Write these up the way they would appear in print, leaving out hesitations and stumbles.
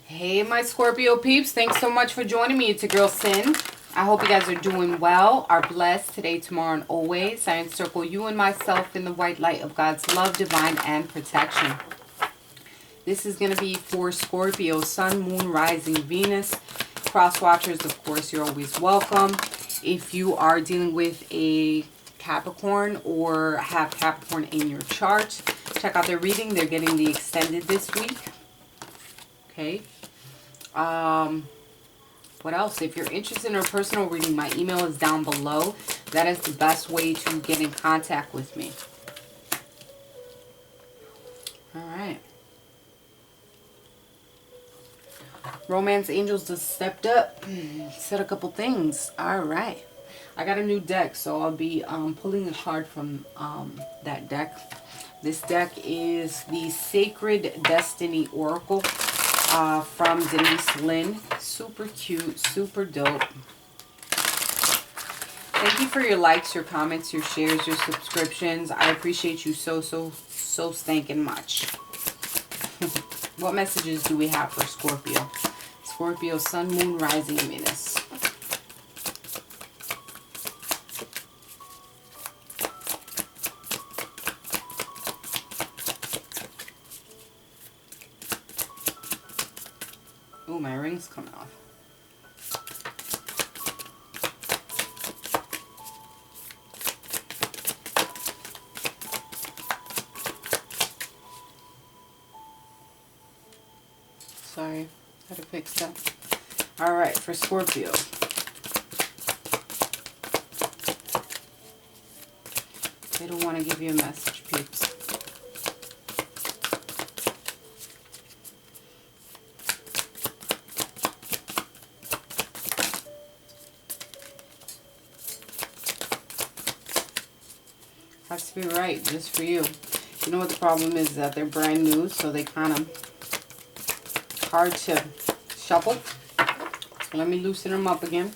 Hey, my Scorpio peeps. Thanks so much for joining me. It's your girl, Sin. I hope you guys are doing well, are blessed today, tomorrow, and always. I encircle you and myself in the white light of God's love, divine, and protection. This is going to be for Scorpio, Sun, Moon, Rising, Venus. Cross watchers, of course, you're always welcome. If you are dealing with a Capricorn or have Capricorn in your chart, check out their reading. They're getting the extended this week. Okay. What else? If you're interested in a personal reading, my email is down below. That is the best way to get in contact with me. All right. Romance Angels just stepped up, said a couple things. All right. I got a new deck, so I'll be pulling a card from that deck. This deck is the Sacred Destiny Oracle from Denise Lynn. Super cute, super dope. Thank you for your likes, your comments, your shares, your subscriptions. I appreciate you so stinking much. What messages do we have for Scorpio? Scorpio, Sun, Moon, Rising, Venus. Oh, my ring's coming off. Sorry, gotta fix that. Alright, for Scorpio. They don't want to give you a message, peeps. Has to be right, just for you. You know what the problem is? That they're brand new, so they kind of hard to shuffle. So let me loosen them up again.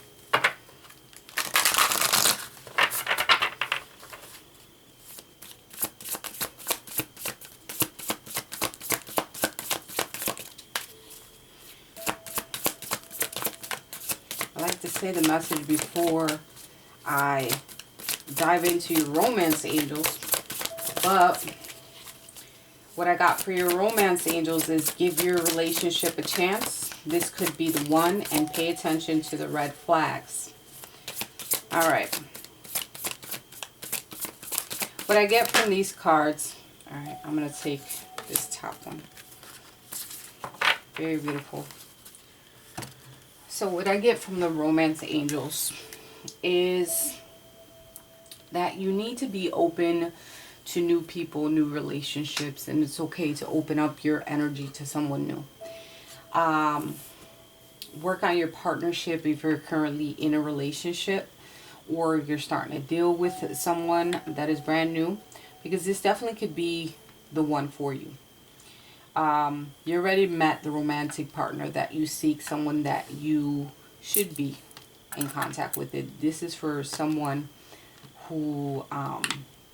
I like to say the message before I dive into your romance angels, but what I got for your romance angels is give your relationship a chance. This could be the one, and pay attention to the red flags. All right. What I get from these cards, all right, I'm going to take this top one. Very beautiful. So what I get from the romance angels is that you need to be open to new people, new relationships, and it's okay to open up your energy to someone new. Work on your partnership if you're currently in a relationship or you're starting to deal with someone that is brand new, because this definitely could be the one for you. You already met the romantic partner that you seek, someone that you should be in contact with. This is for someone who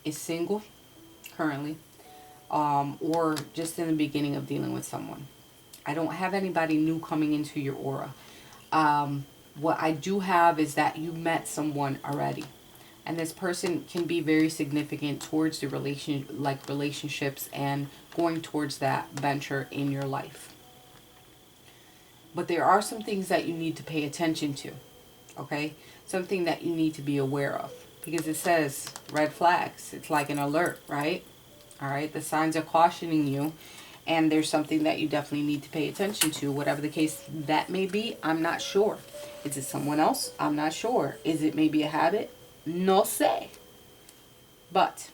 is single currently, or just in the beginning of dealing with someone. I don't have anybody new coming into your aura. What I do have is that you met someone already, and this person can be very significant towards the relationships and going towards that venture in your life. But there are some things that you need to pay attention to, okay? Something that you need to be aware of, because it says red flags. It's like an alert, right? All right, the signs are cautioning you, and there's something that you definitely need to pay attention to. Whatever the case that may be, I'm not sure. Is it someone else? I'm not sure. Is it maybe a habit? No sé. But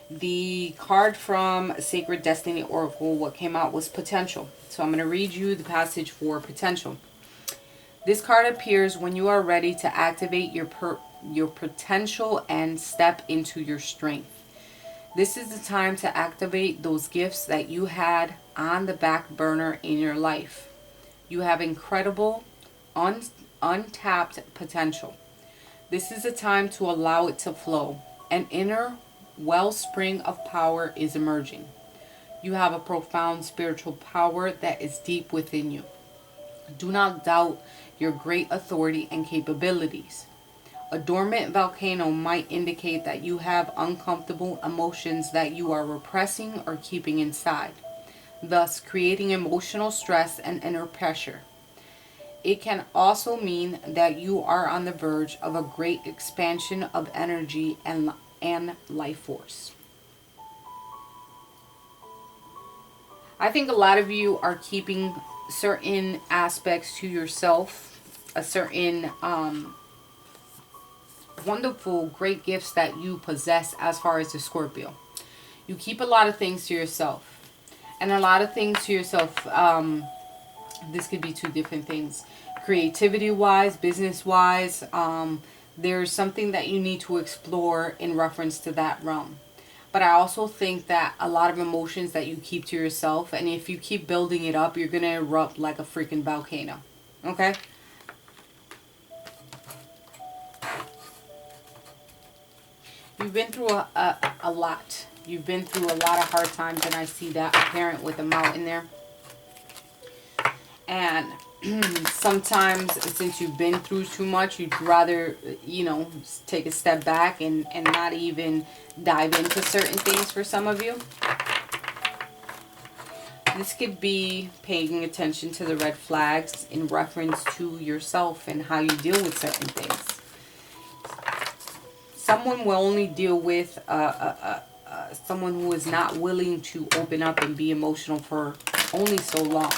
the card from Sacred Destiny Oracle, what came out was potential. So I'm going to read you the passage for potential. This card appears when you are ready to activate your potential and step into your strength. This is the time to activate those gifts that you had on the back burner in your life. You have incredible, untapped potential. This is a time to allow it to flow. An inner wellspring of power is emerging. You have a profound spiritual power that is deep within you. Do not doubt your great authority and capabilities. A dormant volcano might indicate that you have uncomfortable emotions that you are repressing or keeping inside, thus creating emotional stress and inner pressure. It can also mean that you are on the verge of a great expansion of energy and life force. I think a lot of you are keeping certain aspects to yourself, a certain wonderful, great gifts that you possess as far as the Scorpio. You keep a lot of things to yourself. And a lot of things to yourself, this could be two different things. Creativity wise, business wise, there's something that you need to explore in reference to that realm. But I also think that a lot of emotions that you keep to yourself, and if you keep building it up, you're going to erupt like a freaking volcano. Okay? You've been through a lot. You've been through a lot of hard times, and I see that apparent with the mountain there. And sometimes, since you've been through too much, you'd rather, take a step back and not even dive into certain things for some of you. This could be paying attention to the red flags in reference to yourself and how you deal with certain things. Someone will only deal with someone who is not willing to open up and be emotional for only so long.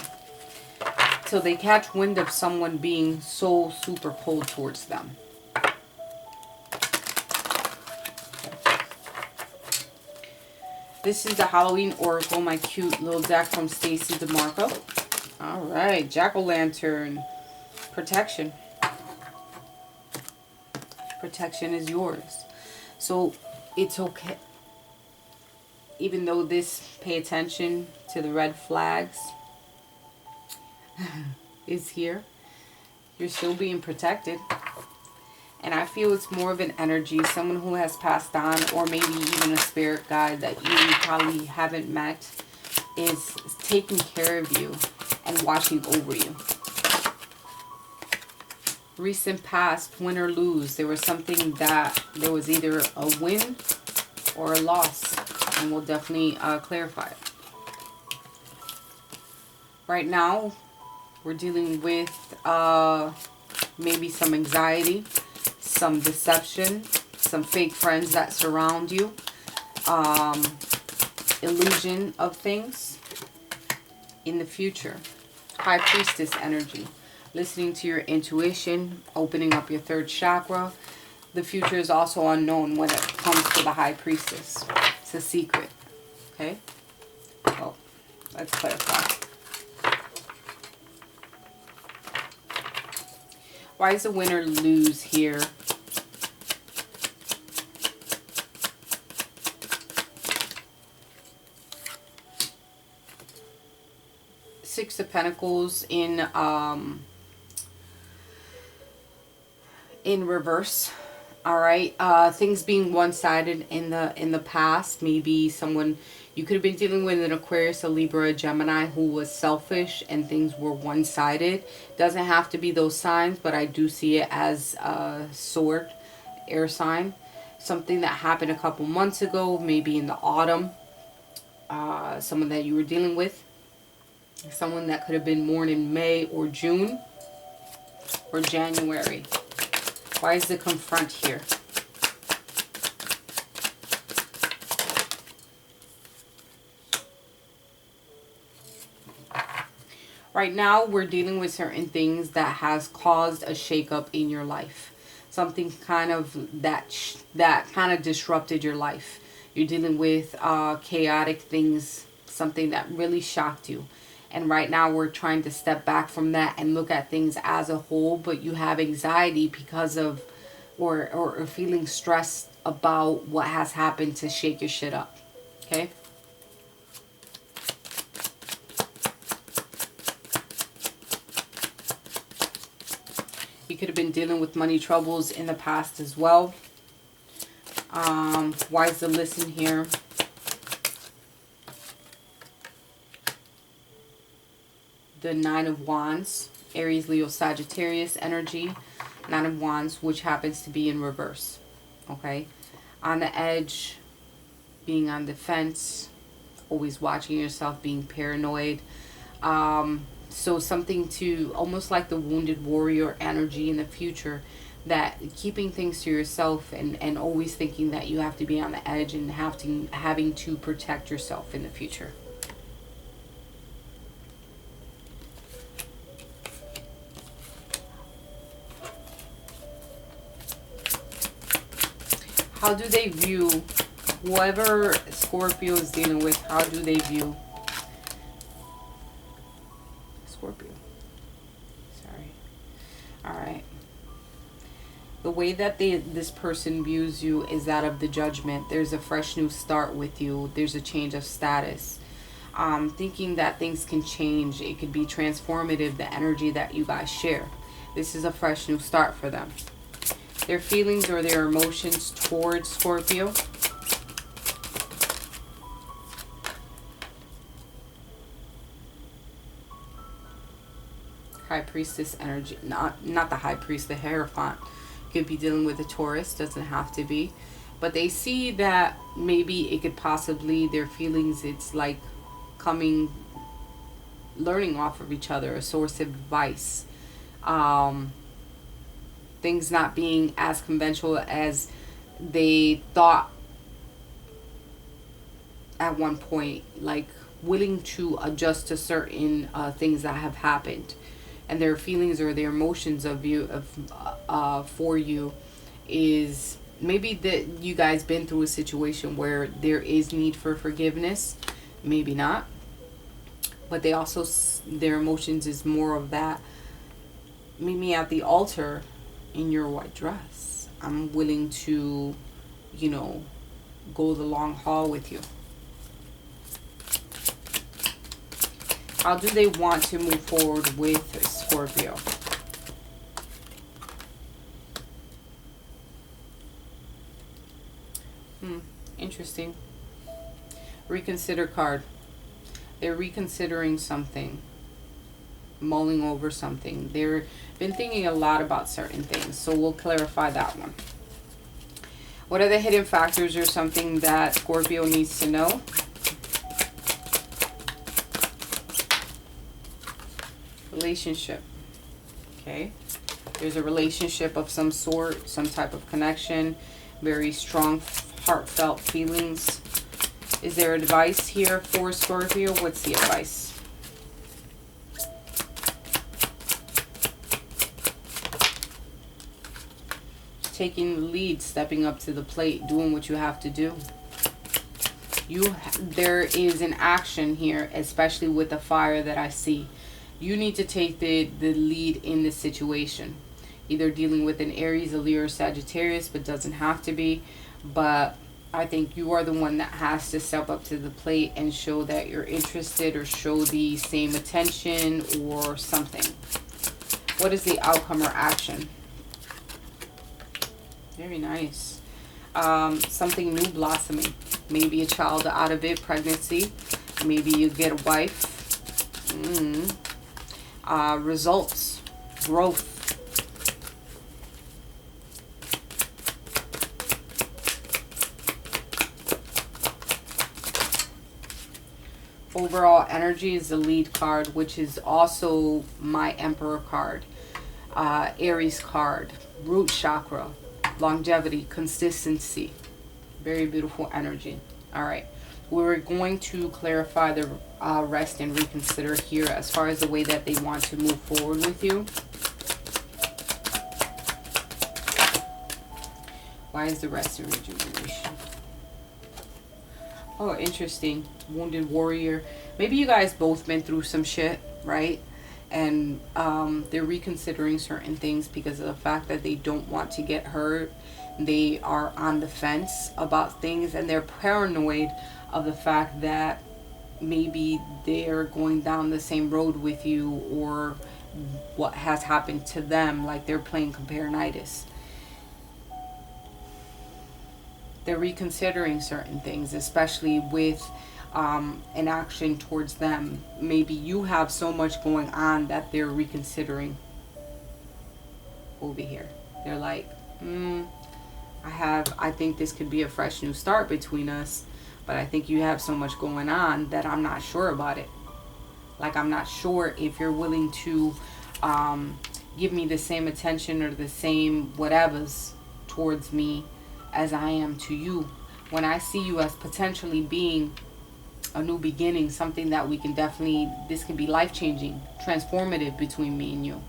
Till they catch wind of someone being so super cold towards them. This is the Halloween Oracle, my cute little deck from Stacy DeMarco. Alright, Jack-o'-lantern. Protection. Protection is yours. So, it's okay. Even though this, pay attention to the red flags, is here, you're still being protected. And I feel it's more of an energy, someone who has passed on, or maybe even a spirit guide that you probably haven't met, is taking care of you and watching over you. Recent past, win or lose, there was something that there was either a win or a loss, and we'll definitely clarify it. Right now, we're dealing with maybe some anxiety, some deception, some fake friends that surround you, illusion of things in the future. High Priestess energy, listening to your intuition, opening up your third chakra. The future is also unknown when it comes to the High Priestess. It's a secret. Okay? Well, let's clarify. Why is the winner lose here? Six of Pentacles in reverse. All right, things being one-sided in the past. Maybe someone, you could have been dealing with an Aquarius, a Libra, a Gemini who was selfish and things were one-sided. Doesn't have to be those signs, but I do see it as a sword, air sign. Something that happened a couple months ago, maybe in the autumn. Someone that you were dealing with. Someone that could have been born in May or June or January. Why is the confront here? Right now, we're dealing with certain things that has caused a shakeup in your life. Something kind of that kind of disrupted your life. You're dealing with chaotic things, something that really shocked you. And right now we're trying to step back from that and look at things as a whole, but you have anxiety because of, or feeling stressed about what has happened to shake your shit up. Okay? You could have been dealing with money troubles in the past as well. Why is the listen here? The Nine of Wands. Aries, Leo, Sagittarius energy. Nine of Wands, which happens to be in reverse. Okay? On the edge, being on the fence, always watching yourself, being paranoid. So something to almost like the wounded warrior energy in the future, that keeping things to yourself and always thinking that you have to be on the edge and having to protect yourself in the future. How do they view whoever Scorpio is dealing with? How do they view Scorpio? Sorry. All right. The way that this person views you is that of the Judgment. There's a fresh new start with you. There's a change of status. Thinking that things can change. It could be transformative, the energy that you guys share. This is a fresh new start for them. Their feelings or their emotions towards Scorpio. High Priestess energy. Not the High Priest, the Hierophant. Could be dealing with a Taurus. Doesn't have to be. But they see that maybe it could possibly, their feelings, it's like learning off of each other. A source of advice. Things not being as conventional as they thought at one point, like willing to adjust to certain things that have happened, and their feelings or their emotions of you for you is maybe that you guys been through a situation where there is need for forgiveness, maybe not, but they also, their emotions is more of that, meet me at the altar in your white dress. I'm willing to, go the long haul with you. How do they want to move forward with Scorpio? Interesting. Reconsider card. They're reconsidering something. Mulling over something. They've been thinking a lot about certain things. So we'll clarify that one. What are the hidden factors or something that Scorpio needs to know? Relationship. Okay. There's a relationship of some sort, some type of connection, very strong, heartfelt feelings. Is there advice here for Scorpio? What's the advice? Taking the lead, stepping up to the plate, doing what you have to do. There is an action here, especially with the fire that I see. You need to take the lead in this situation. Either dealing with an Aries, a Leo, or Sagittarius, but doesn't have to be. But I think you are the one that has to step up to the plate and show that you're interested, or show the same attention or something. What is the outcome or action? Very nice. Something new blossoming. Maybe a child out of it, pregnancy. Maybe you get a wife. Results, growth. Overall energy is the lead card, which is also my Emperor card. Aries card, root chakra, longevity, consistency. Very beautiful energy. All right. We're going to clarify the rest and reconsider here as far as the way that they want to move forward with you. Why is the rest a rejuvenation? Oh, interesting. Wounded warrior. Maybe you guys both been through some shit, right? And they're reconsidering certain things because of the fact that they don't want to get hurt. They are on the fence about things, and they're paranoid of the fact that maybe they're going down the same road with you, or what has happened to them, like they're playing compare-nitis. They're reconsidering certain things, especially with an action towards them. Maybe you have so much going on that they're reconsidering over here. They're like, I think this could be a fresh new start between us, but I think you have so much going on that I'm not sure about it. Like, I'm not sure if you're willing to give me the same attention or the same whatevers towards me as I am to you. When I see you as potentially being a new beginning, something that we can definitely, this can be life-changing, transformative between me and you.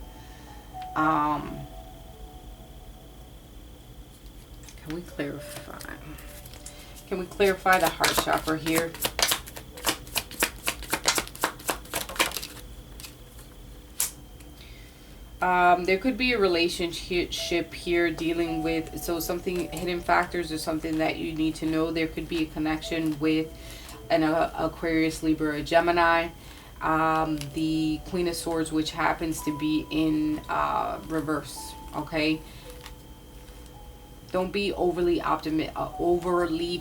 Can we clarify? Can we clarify the heart chakra here? There could be a relationship here dealing with, so something, hidden factors or something that you need to know. There could be a connection with an Aquarius, Libra, or Gemini. The Queen of Swords, which happens to be in reverse, okay? Don't be overly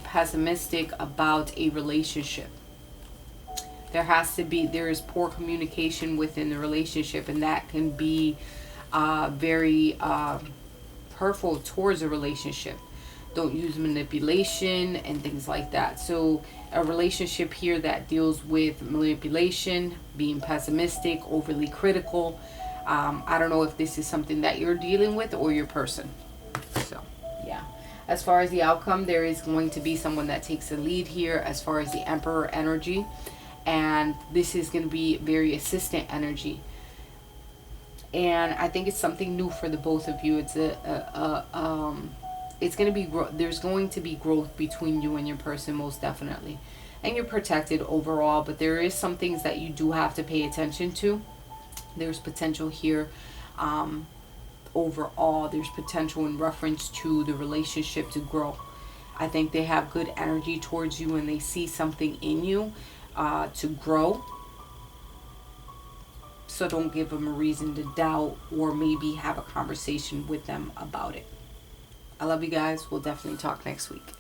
pessimistic about a relationship. There is poor communication within the relationship, and that can be very hurtful towards a relationship. Don't use manipulation and things like that. So a relationship here that deals with manipulation, being pessimistic, overly critical. I don't know if this is something that you're dealing with or your person. So yeah, as far as the outcome, there is going to be someone that takes the lead here as far as the Emperor energy. And this is going to be very assistant energy, and I think it's something new for the both of you. It's it's going to be there's going to be growth between you and your person, most definitely, and you're protected overall. But there is some things that you do have to pay attention to. There's potential here. Overall, there's potential in reference to the relationship to grow. I think they have good energy towards you, and they see something in you to grow. So don't give them a reason to doubt, or maybe have a conversation with them about it. I love you guys. We'll definitely talk next week.